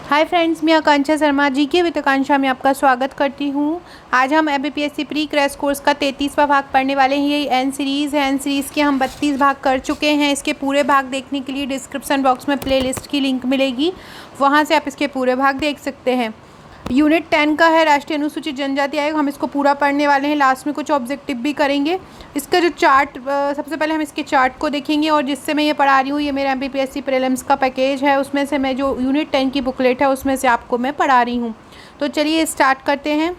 Hi friends, मैं आकांक्षा Sharma GK with आकांक्षा में आपका स्वागत करती हूँ। आज हम एबीपीएससी प्री क्रैश कोर्स का 33वां भाग पढ़ने वाले हैं। ये एन सीरीज़ है। एन सीरीज़ के हम 32 भाग कर चुके हैं। इसके पूरे भाग देखने के लिए डिस्क्रिप्शन बॉक्स में प्लेलिस्ट की लिंक मिलेगी, वहाँ से आप इसके पूरे भाग देख सकते हैं। यूनिट 10 का है राष्ट्रीय अनुसूचित जनजाति आयोग। हम इसको पूरा पढ़ने वाले हैं, लास्ट में कुछ ऑब्जेक्टिव भी करेंगे। इसका जो चार्ट, सबसे पहले हम इसके चार्ट को देखेंगे, और जिससे मैं ये पढ़ा रही हूँ ये मेरा एमपीपीएससी प्रीलिम्स का पैकेज है। उसमें से मैं जो यूनिट 10 की बुकलेट है उसमें से आपको मैं पढ़ा रही हूँ। तो चलिए स्टार्ट करते हैं।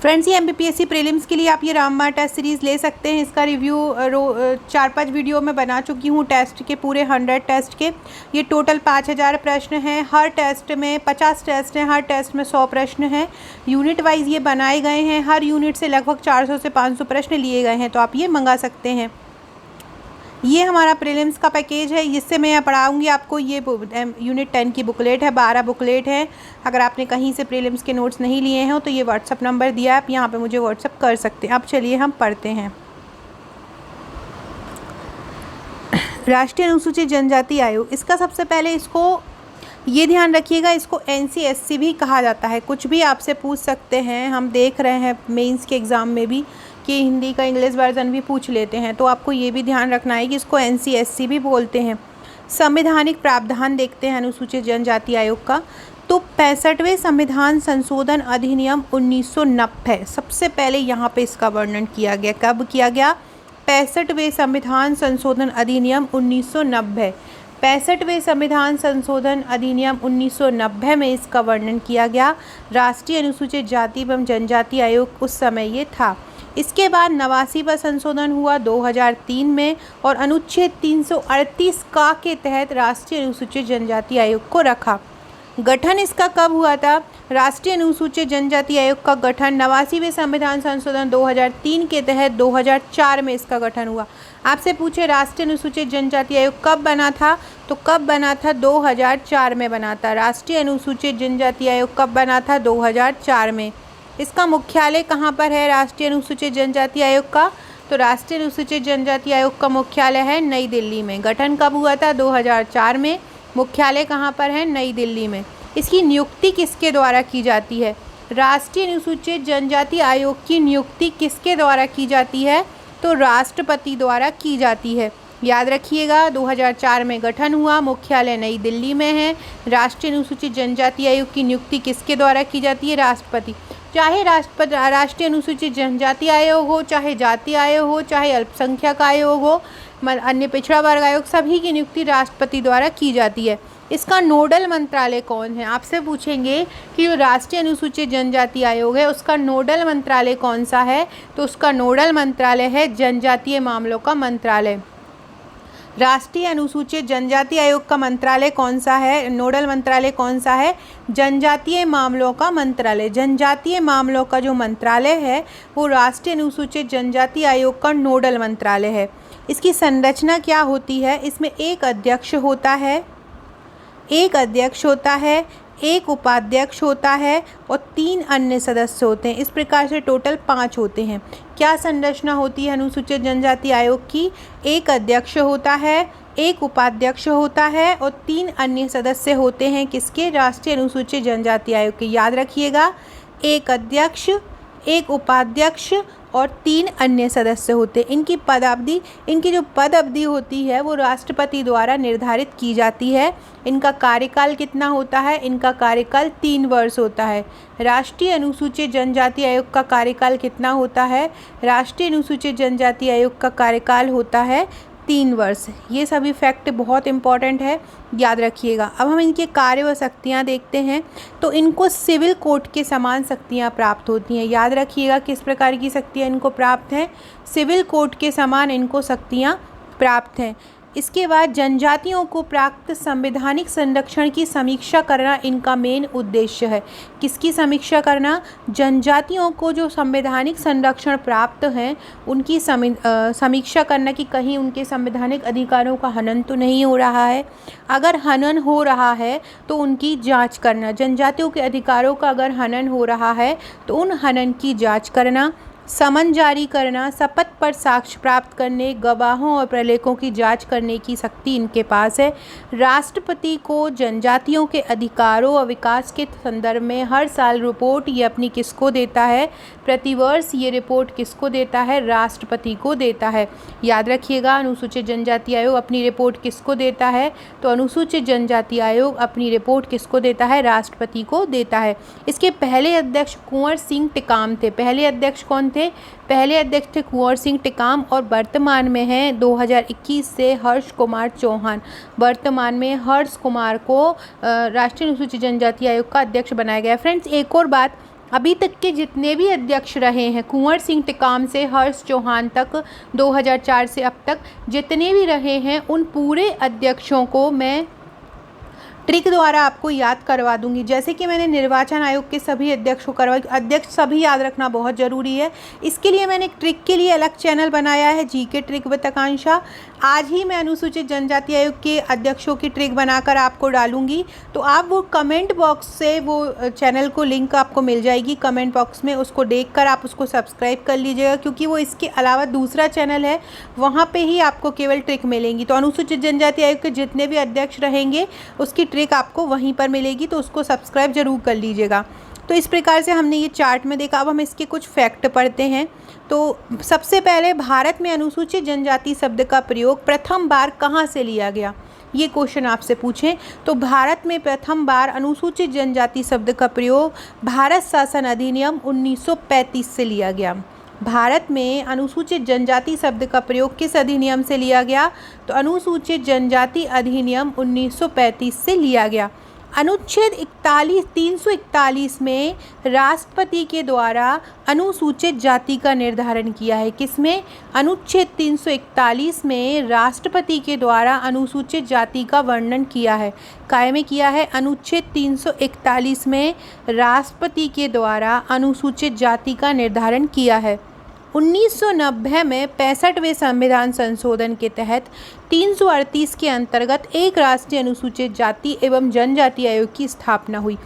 फ्रेंड्स, ये एमपीपीएससी प्रीलिम्स के लिए आप ये रामबाण टेस्ट सीरीज़ ले सकते हैं। इसका रिव्यू 4-5 वीडियो में बना चुकी हूँ, टेस्ट के पूरे 100 टेस्ट के। ये टोटल 5000 प्रश्न हैं। हर टेस्ट में 50 टेस्ट हैं, हर टेस्ट में 100 प्रश्न हैं। यूनिट वाइज ये बनाए गए हैं। हर यूनिट से लगभग 400 से 500 प्रश्न लिए गए हैं, तो आप ये मंगा सकते हैं। ये हमारा प्रीलिम्स का पैकेज है, जिससे मैं यहाँ पढ़ाऊँगी आपको। ये यूनिट 10 की बुकलेट है, 12 बुकलेट है। अगर आपने कहीं से प्रीलिम्स के नोट्स नहीं लिए हैं तो ये व्हाट्सअप नंबर दिया है, आप यहाँ पे मुझे व्हाट्सअप कर सकते हैं। अब चलिए हम पढ़ते हैं। राष्ट्रीय अनुसूचित जनजाति आयोग, इसका सबसे पहले इसको ये ध्यान रखिएगा, इसको NCSC भी कहा जाता है। कुछ भी आपसे पूछ सकते हैं, हम देख रहे हैं मेंस के एग्ज़ाम में भी कि हिंदी का इंग्लिश वर्जन भी पूछ लेते हैं, तो आपको ये भी ध्यान रखना है कि इसको NCSC भी बोलते हैं। संवैधानिक प्रावधान देखते हैं अनुसूचित जनजाति आयोग का, तो 65वें संविधान संशोधन अधिनियम 1990 सबसे पहले यहाँ पे इसका वर्णन किया गया। कब किया गया? 65वें संविधान संशोधन अधिनियम 1990। 65वें संविधान संशोधन अधिनियम 1990 में इसका वर्णन किया गया। राष्ट्रीय अनुसूचित जाति एवं जनजाति आयोग उस समय ये था। इसके बाद 89वां संशोधन हुआ 2003 में, और अनुच्छेद 338 का के तहत राष्ट्रीय अनुसूचित जनजाति आयोग को रखा। गठन इसका कब हुआ था? राष्ट्रीय अनुसूचित जनजाति आयोग का गठन 89वें संविधान संशोधन 2003 के तहत 2004 में इसका गठन हुआ। आपसे पूछे राष्ट्रीय अनुसूचित जनजाति आयोग कब बना था, तो कब बना था? 2004 में बना था। राष्ट्रीय अनुसूचित जनजाति आयोग कब बना था? 2004 में। इसका मुख्यालय कहाँ पर है राष्ट्रीय अनुसूचित जनजाति आयोग का? तो राष्ट्रीय अनुसूचित जनजाति आयोग का मुख्यालय है नई दिल्ली में। गठन कब हुआ था? 2004 में। मुख्यालय कहाँ पर है? नई दिल्ली में। इसकी नियुक्ति किसके द्वारा की जाती है? राष्ट्रीय अनुसूचित जनजाति आयोग की नियुक्ति किसके द्वारा की जाती है? तो राष्ट्रपति द्वारा की जाती है। याद रखिएगा, 2004 में गठन हुआ, मुख्यालय नई दिल्ली में है। राष्ट्रीय अनुसूचित जनजाति आयोग की नियुक्ति किसके द्वारा की जाती है? राष्ट्रपति। चाहे राष्ट्रीय अनुसूचित जनजाति आयोग हो, चाहे जाति आयोग हो, चाहे अल्पसंख्यक आयोग हो, अन्य पिछड़ा वर्ग आयोग, सभी की नियुक्ति राष्ट्रपति द्वारा की जाती है। इसका नोडल मंत्रालय कौन है? आपसे पूछेंगे कि राष्ट्रीय अनुसूचित जनजाति आयोग है, उसका नोडल मंत्रालय कौन सा है? तो उसका नोडल मंत्रालय है जनजातीय मामलों का मंत्रालय। राष्ट्रीय अनुसूचित जनजाति आयोग का मंत्रालय कौन सा है? नोडल मंत्रालय कौन सा है? जनजातीय मामलों का मंत्रालय। जनजातीय मामलों का जो मंत्रालय है वो राष्ट्रीय अनुसूचित जनजाति आयोग का नोडल मंत्रालय है। इसकी संरचना क्या होती है? इसमें एक अध्यक्ष होता है, एक उपाध्यक्ष होता है और 3 अन्य सदस्य होते हैं। इस प्रकार से टोटल 5 होते हैं। क्या संरचना होती है अनुसूचित जनजाति आयोग की? एक अध्यक्ष होता है, एक उपाध्यक्ष होता है और 3 अन्य सदस्य होते हैं। किसके? राष्ट्रीय अनुसूचित जनजाति आयोग के। याद रखिएगा, एक अध्यक्ष, एक उपाध्यक्ष और 3 अन्य सदस्य होते हैं। इनकी जो पद अवधि होती है वो राष्ट्रपति द्वारा निर्धारित की जाती है। इनका कार्यकाल कितना होता है? इनका कार्यकाल 3 वर्ष होता है। राष्ट्रीय अनुसूचित जनजाति आयोग का कार्यकाल कितना होता है? राष्ट्रीय अनुसूचित जनजाति आयोग का कार्यकाल होता है 3 वर्ष। ये सभी फैक्ट बहुत इंपॉर्टेंट है, याद रखिएगा। अब हम इनके कार्य व शक्तियाँ देखते हैं, तो इनको सिविल कोर्ट के समान शक्तियाँ प्राप्त होती हैं। याद रखिएगा किस प्रकार की शक्तियाँ इनको प्राप्त हैं? सिविल कोर्ट के समान इनको शक्तियाँ प्राप्त हैं। इसके बाद जनजातियों को प्राप्त संवैधानिक संरक्षण की समीक्षा करना इनका मेन उद्देश्य है। किसकी समीक्षा करना? जनजातियों को जो संवैधानिक संरक्षण प्राप्त हैं उनकी समीक्षा करना कि कहीं उनके संवैधानिक अधिकारों का हनन तो नहीं हो रहा है। अगर हनन हो रहा है तो उनकी जांच करना। जनजातियों के अधिकारों का अगर हनन हो रहा है तो उन हनन की जांच करना। समन जारी करना, शपथ पर साक्ष्य प्राप्त करने, गवाहों और प्रलेखों की जांच करने की शक्ति इनके पास है। राष्ट्रपति को जनजातियों के अधिकारों और विकास के संदर्भ में हर साल रिपोर्ट ये अपनी किसको देता है? प्रतिवर्ष ये रिपोर्ट किसको देता है? राष्ट्रपति को देता है। याद रखिएगा, अनुसूचित जनजाति आयोग अपनी रिपोर्ट किसको देता है? तो अनुसूचित जनजाति आयोग अपनी रिपोर्ट किसको देता है? राष्ट्रपति को देता है। इसके पहले अध्यक्ष कुंवर सिंह टिकाम थे। पहले अध्यक्ष कौन थे? पहले अध्यक्ष थे कुंवर सिंह टिकाम और वर्तमान में हैं 2021 से हर्ष कुमार चौहान। वर्तमान में हर्ष कुमार को राष्ट्रीय अनुसूचित जनजाति आयोग का अध्यक्ष बनाया गया। फ्रेंड्स, एक और बात, अभी तक के जितने भी अध्यक्ष रहे हैं कुंवर सिंह टिकाम से हर्ष चौहान तक, 2004 से अब तक जितने भी रहे हैं, उन पूरे अध्यक्षों को मैं ट्रिक द्वारा आपको याद करवा दूंगी। जैसे कि मैंने निर्वाचन आयोग के सभी अध्यक्ष को करवा, अध्यक्ष सभी याद रखना बहुत ज़रूरी है। इसके लिए मैंने एक ट्रिक के लिए अलग चैनल बनाया है, जीके ट्रिक विद आकांक्षा। आज ही मैं अनुसूचित जनजाति आयोग के अध्यक्षों की ट्रिक बनाकर आपको डालूंगी, तो आप वो कमेंट बॉक्स से वो चैनल को लिंक आपको मिल जाएगी कमेंट बॉक्स में, उसको देखकर आप उसको सब्सक्राइब कर लीजिएगा, क्योंकि वो इसके अलावा दूसरा चैनल है, वहाँ पे ही आपको केवल ट्रिक मिलेंगी। तो अनुसूचित जनजाति आयोग के जितने भी अध्यक्ष रहेंगे उसकी ट्रिक आपको वहीं पर मिलेगी, तो उसको सब्सक्राइब जरूर कर लीजिएगा। तो इस प्रकार से हमने ये चार्ट में देखा। अब हम इसके कुछ फैक्ट पढ़ते हैं। तो सबसे पहले, भारत में अनुसूचित जनजाति शब्द का प्रयोग प्रथम बार कहाँ से लिया गया? ये क्वेश्चन आपसे पूछें तो भारत में प्रथम बार अनुसूचित जनजाति शब्द का प्रयोग भारत शासन अधिनियम 1935 से लिया गया। भारत में अनुसूचित जनजाति शब्द का प्रयोग किस अधिनियम से लिया गया? तो अनुसूचित जनजाति अधिनियम 1935 से लिया गया। अनुच्छेद 341 में राष्ट्रपति के द्वारा अनुसूचित जाति का निर्धारण किया है। किसमें? अनुच्छेद 341 में राष्ट्रपति के द्वारा अनुसूचित जाति का वर्णन किया है। काय में किया है? अनुच्छेद 341 में राष्ट्रपति के द्वारा अनुसूचित जाति का निर्धारण किया है। 1990 में 65वें संविधान संशोधन के तहत 338 के अंतर्गत एक राष्ट्रीय अनुसूचित जाति एवं जनजाति आयोग की स्थापना हुई।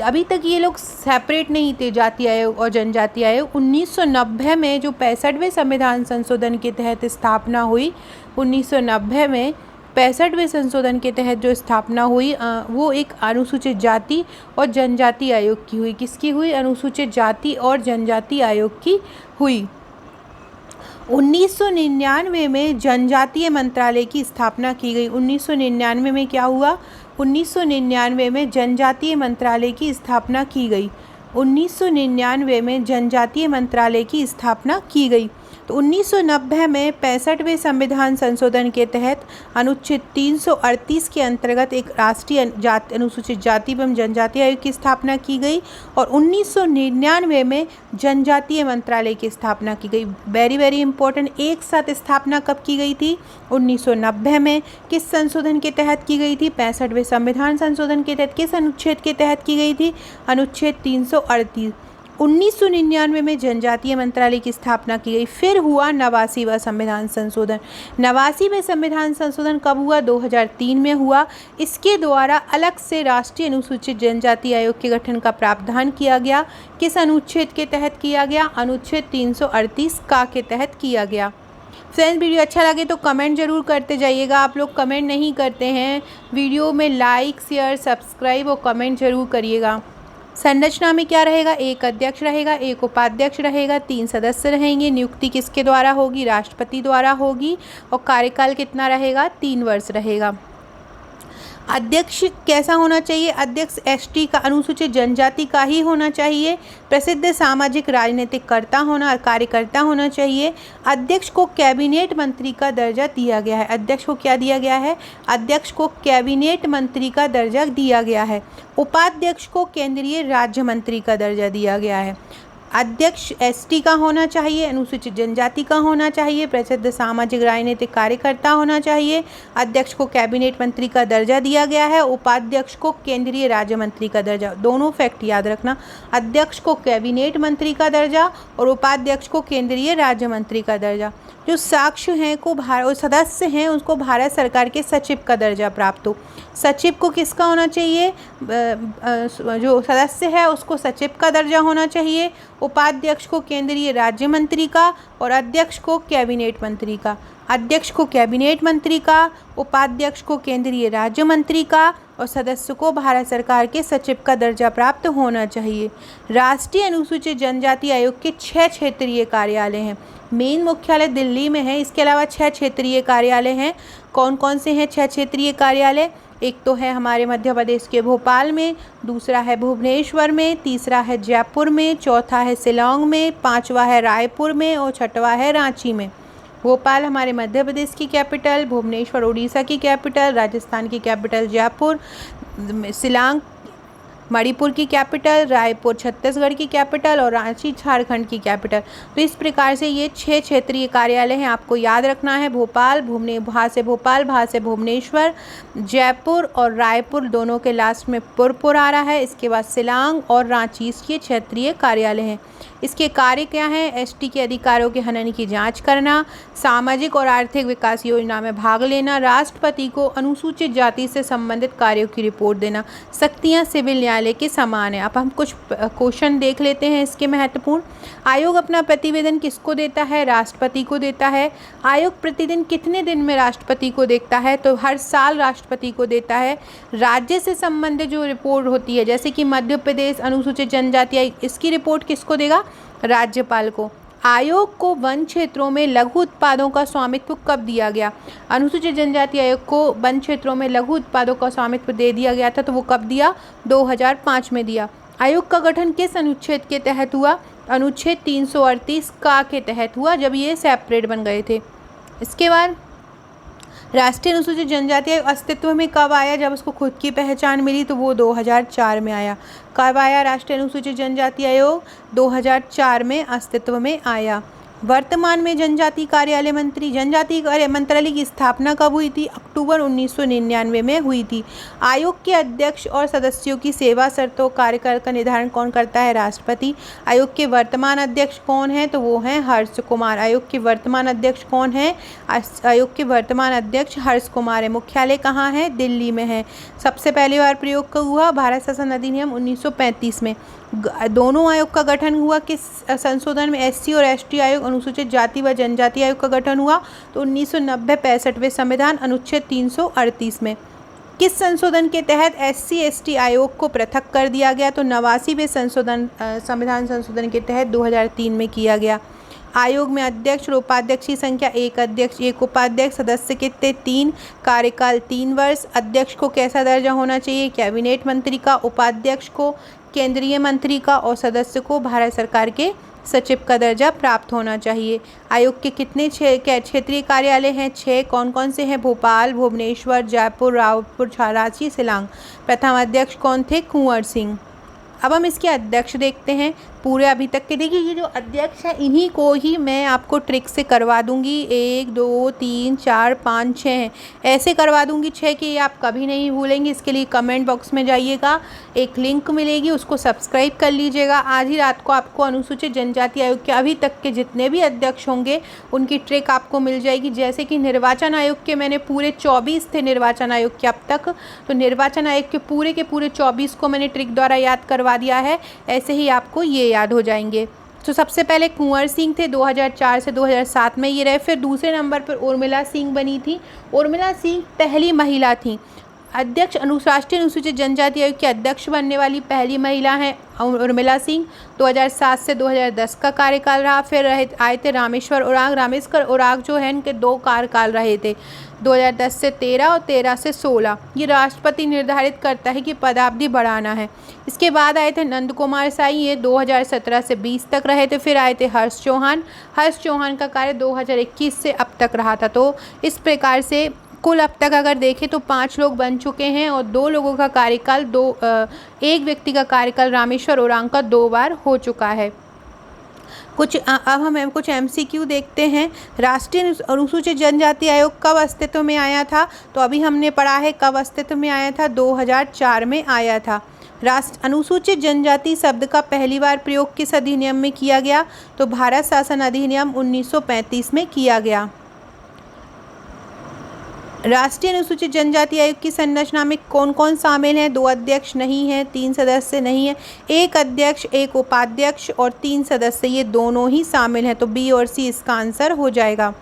अभी तक ये लोग सेपरेट नहीं थे, जाति आयोग और जनजाति आयोग। 1990 में जो 65वें संविधान संशोधन के तहत स्थापना हुई, 1990 में 65वें संशोधन के तहत जो स्थापना हुई वो एक अनुसूचित जाति और जनजाति आयोग की हुई। किसकी हुई? अनुसूचित जाति और जनजाति आयोग की हुई। 1999 में जनजातीय मंत्रालय की स्थापना की गई। 1999 में क्या हुआ? 1999 में जनजातीय मंत्रालय की स्थापना की गई। 1999 में जनजातीय मंत्रालय की स्थापना की गई। तो 1990 में 65वें संविधान संशोधन के तहत अनुच्छेद 338 के अंतर्गत एक राष्ट्रीय अनुसूचित जाति एवं जनजाति आयोग की स्थापना की गई और 1999 में जनजातीय मंत्रालय की स्थापना की गई। Very very important. एक साथ स्थापना कब की गई थी? 1990 में। किस संशोधन के तहत की गई थी? 65वें संविधान संशोधन के तहत। किस अनुच्छेद के तहत की गई थी? अनुच्छेद 338। 1999 में जनजातीय मंत्रालय की स्थापना की गई। फिर हुआ 89वां संविधान संशोधन। 89वें संविधान संशोधन कब हुआ? 2003 में हुआ। इसके द्वारा अलग से राष्ट्रीय अनुसूचित जनजाति आयोग के गठन का प्रावधान किया गया। किस अनुच्छेद के तहत किया गया? अनुच्छेद 338 का के तहत किया गया। फ्रेंड्स, वीडियो अच्छा लगे तो कमेंट जरूर करते जाइएगा। आप लोग कमेंट नहीं करते हैं। वीडियो में लाइक, शेयर, सब्सक्राइब और कमेंट जरूर करिएगा। संरचना में क्या रहेगा? एक अध्यक्ष रहेगा, एक उपाध्यक्ष रहेगा, 3 सदस्य रहेंगे। नियुक्ति किसके द्वारा होगी? राष्ट्रपति द्वारा होगी। और कार्यकाल कितना रहेगा? 3 वर्ष रहेगा। अध्यक्ष कैसा होना चाहिए? अध्यक्ष एसटी का, अनुसूचित जनजाति का ही होना चाहिए। प्रसिद्ध सामाजिक राजनीतिक कार्यकर्ता होना चाहिए। अध्यक्ष को कैबिनेट मंत्री का दर्जा दिया गया है। अध्यक्ष को क्या दिया गया है? अध्यक्ष को कैबिनेट मंत्री का दर्जा दिया गया है। उपाध्यक्ष को केंद्रीय राज्य मंत्री का दर्जा दिया गया है। अध्यक्ष एसटी का होना चाहिए, अनुसूचित जनजाति का होना चाहिए, प्रसिद्ध सामाजिक राजनीतिक कार्यकर्ता होना चाहिए। अध्यक्ष को कैबिनेट मंत्री का दर्जा दिया गया है। उपाध्यक्ष को केंद्रीय राज्य मंत्री का दर्जा। दोनों फैक्ट याद रखना, अध्यक्ष को कैबिनेट मंत्री का दर्जा और उपाध्यक्ष को केंद्रीय राज्य मंत्री का दर्जा। जो साक्ष्य हैं को भारत सदस्य हैं उसको भारत सरकार के सचिव का दर्जा प्राप्त हो। सचिव को किसका होना चाहिए? जो सदस्य है उसको सचिव का दर्जा होना चाहिए। उपाध्यक्ष को केंद्रीय राज्य मंत्री का और अध्यक्ष को कैबिनेट मंत्री का। अध्यक्ष को कैबिनेट मंत्री का, उपाध्यक्ष को केंद्रीय राज्य मंत्री का और सदस्य को भारत सरकार के सचिव का दर्जा प्राप्त होना चाहिए। राष्ट्रीय अनुसूचित जनजाति आयोग के 6 क्षेत्रीय कार्यालय हैं। मेन मुख्यालय दिल्ली में है, इसके अलावा 6 क्षेत्रीय कार्यालय हैं। कौन कौन से हैं 6 क्षेत्रीय कार्यालय? एक तो है हमारे मध्य प्रदेश के भोपाल में, दूसरा है भुवनेश्वर में, तीसरा है जयपुर में, चौथा है शिलांग में, पांचवा है रायपुर में और छठवा है रांची में। भोपाल हमारे मध्य प्रदेश की कैपिटल, भुवनेश्वर उड़ीसा की कैपिटल, राजस्थान की कैपिटल जयपुर, शिलांग मणिपुर की कैपिटल, रायपुर छत्तीसगढ़ की कैपिटल और रांची झारखंड की कैपिटल। तो इस प्रकार से ये 6 क्षेत्रीय कार्यालय हैं, आपको याद रखना है। भोपाल, भा से भुवनेश्वर, जयपुर और रायपुर दोनों के लास्ट में पुर आ रहा है। इसके बाद शिलांग और रांची इसके क्षेत्रीय कार्यालय हैं। इसके कार्य क्या हैं? एसटी के अधिकारों के हनन की जांच करना, सामाजिक और आर्थिक विकास योजना में भाग लेना, राष्ट्रपति को अनुसूचित जाति से संबंधित कार्यों की रिपोर्ट देना। शक्तियां सिविल न्यायालय के समान है। अब हम कुछ क्वेश्चन देख लेते हैं इसके महत्वपूर्ण। आयोग अपना प्रतिवेदन किसको देता है? राष्ट्रपति को देता है। आयोग प्रतिदिन कितने दिन में राष्ट्रपति को देखता है? तो हर साल राष्ट्रपति को देता है। राज्य से संबंधित जो रिपोर्ट होती है, जैसे कि मध्य प्रदेश अनुसूचित जनजाति आयोग, इसकी रिपोर्ट किसको देगा? राज्यपाल को। आयोग को वन क्षेत्रों में लघु उत्पादों का स्वामित्व कब दिया गया? अनुसूचित जनजाति आयोग को वन क्षेत्रों में लघु उत्पादों का स्वामित्व दे दिया गया था, तो वो कब दिया? 2005 में दिया। आयोग का गठन किस अनुच्छेद के तहत हुआ? अनुच्छेद 338 का के तहत हुआ, जब ये सेपरेट बन गए थे। इसके बाद राष्ट्रीय अनुसूचित जनजाति आयोग अस्तित्व में कब आया? जब उसको खुद की पहचान मिली, तो वो 2004 में आया। कब आया राष्ट्रीय अनुसूचित जनजाति आयोग? 2004 में अस्तित्व में आया। वर्तमान में जनजाति कार्यालय मंत्रालय की स्थापना कब हुई थी? अक्टूबर 1999 में हुई थी। आयोग के अध्यक्ष और सदस्यों की सेवा शर्तों कार्यकाल का निर्धारण कौन करता है? राष्ट्रपति। आयोग के वर्तमान अध्यक्ष कौन है? तो वो हैं हर्ष कुमार। आयोग के वर्तमान अध्यक्ष कौन है? आयोग के वर्तमान अध्यक्ष हर्ष कुमार है। मुख्यालय कहाँ है? दिल्ली में है। सबसे पहली बार प्रयोग कब हुआ? भारत शासन अधिनियम 1935 में। दोनों आयोग का गठन हुआ किस संशोधन में? एससी और एसटी आयोग, अनुसूचित जाति व जनजाति आयोग का गठन हुआ तो 1990-65वें संविधान अनुच्छेद 338 में। किस संशोधन के तहत एससी एसटी आयोग को पृथक कर दिया गया? तो 89वें संविधान संशोधन के तहत 2003 में किया गया। आयोग में अध्यक्ष और उपाध्यक्ष की संख्या 1 अध्यक्ष 1 उपाध्यक्ष, सदस्य कितने? 3, कार्यकाल 3 वर्ष। अध्यक्ष को कैसा दर्जा होना चाहिए? कैबिनेट मंत्री का, उपाध्यक्ष को केंद्रीय मंत्री का और सदस्य को भारत सरकार के सचिव का दर्जा प्राप्त होना चाहिए। आयोग के कितने क्षेत्रीय कार्यालय हैं? 6। कौन कौन से हैं? भोपाल, भुवनेश्वर, जयपुर, रायपुर, रांची, शिलांग। प्रथम अध्यक्ष कौन थे? कुंवर सिंह। अब हम इसके अध्यक्ष देखते हैं। पूरे अभी तक के देखिए, ये जो अध्यक्ष है इन्हीं को ही मैं आपको ट्रिक से करवा दूंगी। 1 2 3 4 5 6 हैं, ऐसे करवा दूंगी 6 कि ये आप कभी नहीं भूलेंगे। इसके लिए कमेंट बॉक्स में जाइएगा, एक लिंक मिलेगी, उसको सब्सक्राइब कर लीजिएगा। आज ही रात को आपको अनुसूचित जनजाति आयोग के अभी तक के जितने भी अध्यक्ष होंगे उनकी ट्रिक आपको मिल जाएगी। जैसे कि निर्वाचन आयोग के मैंने पूरे 24 थे निर्वाचन आयोग के अब तक, तो निर्वाचन आयोग के पूरे 24 को मैंने ट्रिक द्वारा याद करवा दिया है। ऐसे ही आपको ये याद हो जाएंगे। तो सबसे पहले कुंवर सिंह थे, 2004 से 2007 में ये रहे। फिर दूसरे नंबर पर उर्मिला सिंह बनी थी। उर्मिला सिंह पहली महिला थी अध्यक्ष। राष्ट्रीय अनुसूचित जनजाति आयोग के अध्यक्ष बनने वाली पहली महिला हैं उर्मिला सिंह। 2007 से 2010 का कार्यकाल रहा। फिर आए थे रामेश्वर ओरांव जो है इनके 2 कार्यकाल रहे थे, 2010 से 13 और 13 से 16। ये राष्ट्रपति निर्धारित करता है कि पदावधि बढ़ाना है। इसके बाद आए थे नंद कुमार साई, ये 2017 से 20 तक रहे थे। फिर आए थे हर्ष चौहान का कार्य 2021 से अब तक रहा था। तो इस प्रकार से कुल अब तक अगर देखें तो 5 लोग बन चुके हैं और 2 लोगों का कार्यकाल एक व्यक्ति का कार्यकाल रामेश्वर ओरांव का 2 बार हो चुका है। अब हम कुछ MCQ देखते हैं। राष्ट्रीय अनुसूचित जनजाति आयोग कब अस्तित्व में आया था? तो अभी हमने पढ़ा है कब अस्तित्व में आया था, 2004 में आया था। अनुसूचित जनजाति शब्द का पहली बार प्रयोग किस अधिनियम में किया गया? तो भारत शासन अधिनियम 1935 में किया गया। राष्ट्रीय अनुसूचित जनजाति आयोग की संरचना में कौन कौन शामिल हैं? 2 अध्यक्ष नहीं है, 3 सदस्य नहीं है, 1 अध्यक्ष, 1 उपाध्यक्ष और 3 सदस्य, ये दोनों ही शामिल हैं। तो बी और सी इसका आंसर हो जाएगा।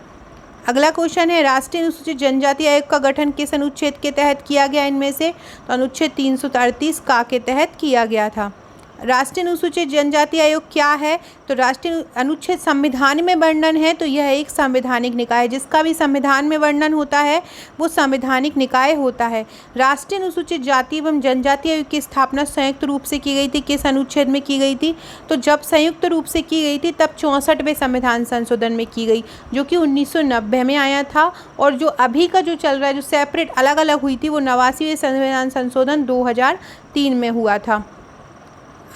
अगला क्वेश्चन है, राष्ट्रीय अनुसूचित जनजाति आयोग का गठन किस अनुच्छेद के तहत किया गया? इनमें से तो अनुच्छेद 333 का के तहत किया गया था। राष्ट्रीय अनुसूचित जनजाति आयोग क्या है? तो राष्ट्रीय अनुच्छेद संविधान में वर्णन है, तो यह एक संवैधानिक निकाय है। जिसका भी संविधान में वर्णन होता है वो संवैधानिक निकाय होता है। राष्ट्रीय अनुसूचित जाति एवं जनजाति आयोग की स्थापना संयुक्त रूप से की गई थी। किस अनुच्छेद में की गई थी? तो जब संयुक्त रूप से की गई थी तब 64वें संविधान संशोधन में की गई, जो कि 1990 में आया था। और जो अभी का जो चल रहा है, जो सेपरेट अलग अलग हुई थी, वो 89वें संविधान संशोधन 2003 में हुआ था।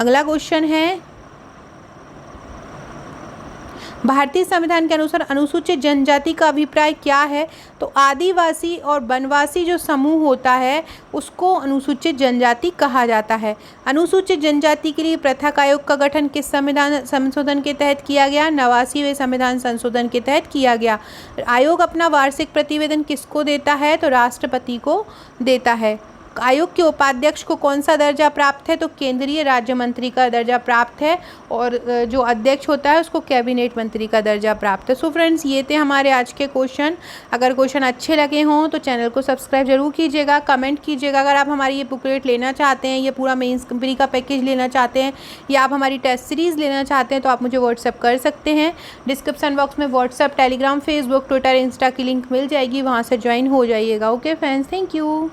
अगला क्वेश्चन है, भारतीय संविधान के अनुसार अनुसूचित जनजाति का अभिप्राय क्या है? तो आदिवासी और वनवासी जो समूह होता है उसको अनुसूचित जनजाति कहा जाता है। अनुसूचित जनजाति के लिए पृथक आयोग का गठन किस संविधान संशोधन के तहत किया गया? 89वें संविधान संशोधन के तहत किया गया। आयोग अपना वार्षिक प्रतिवेदन किसको देता है? तो राष्ट्रपति को देता है। आयोग के उपाध्यक्ष को कौन सा दर्जा प्राप्त है? तो केंद्रीय राज्य मंत्री का दर्जा प्राप्त है। और जो अध्यक्ष होता है उसको कैबिनेट मंत्री का दर्जा प्राप्त है। सो फ्रेंड्स, ये थे हमारे आज के क्वेश्चन। अगर क्वेश्चन अच्छे लगे हों तो चैनल को सब्सक्राइब जरूर कीजिएगा, कमेंट कीजिएगा। अगर आप हमारी ये बुकलेट लेना चाहते हैं, ये पूरा मेंस कंपनी का पैकेज लेना चाहते हैं, या आप हमारी टेस्ट सीरीज़ लेना चाहते हैं, तो आप मुझे व्हाट्सअप कर सकते हैं। डिस्क्रिप्शन बॉक्स में WhatsApp, Telegram, Facebook, Twitter, Insta की लिंक मिल जाएगी, वहाँ से ज्वाइन हो जाइएगा। Okay friends, thank you.